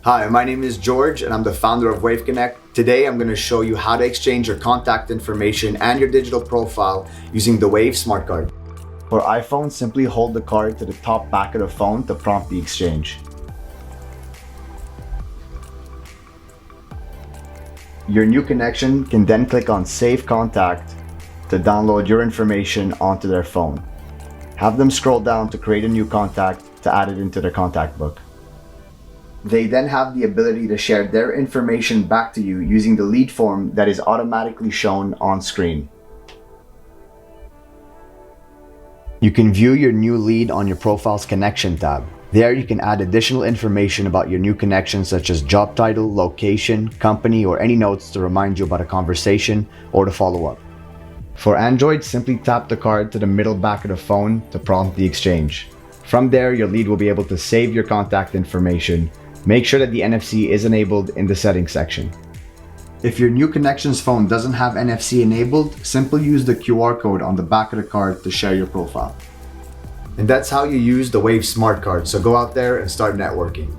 Hi, my name is George and I'm the founder of Wave Connect. Today I'm going to show you how to exchange your contact information and your digital profile using the Wave Smart Card. For iPhone, simply hold the card to the top back of the phone to prompt the exchange. Your new connection can then click on Save Contact to download your information onto their phone. Have them scroll down to create a new contact to add it into their contact book. They then have the ability to share their information back to you using the lead form that is automatically shown on screen. You can view your new lead on your profile's connection tab. There you can add additional information about your new connection, such as job title, location, company, or any notes to remind you about a conversation or to follow up. For Android, simply tap the card to the middle back of the phone to prompt the exchange. From there, your lead will be able to save your contact information. Make sure that the NFC is enabled in the settings section. If your new connection's phone doesn't have NFC enabled, simply use the QR code on the back of the card to share your profile. And that's how you use the Wave Smart Card, so go out there and start networking.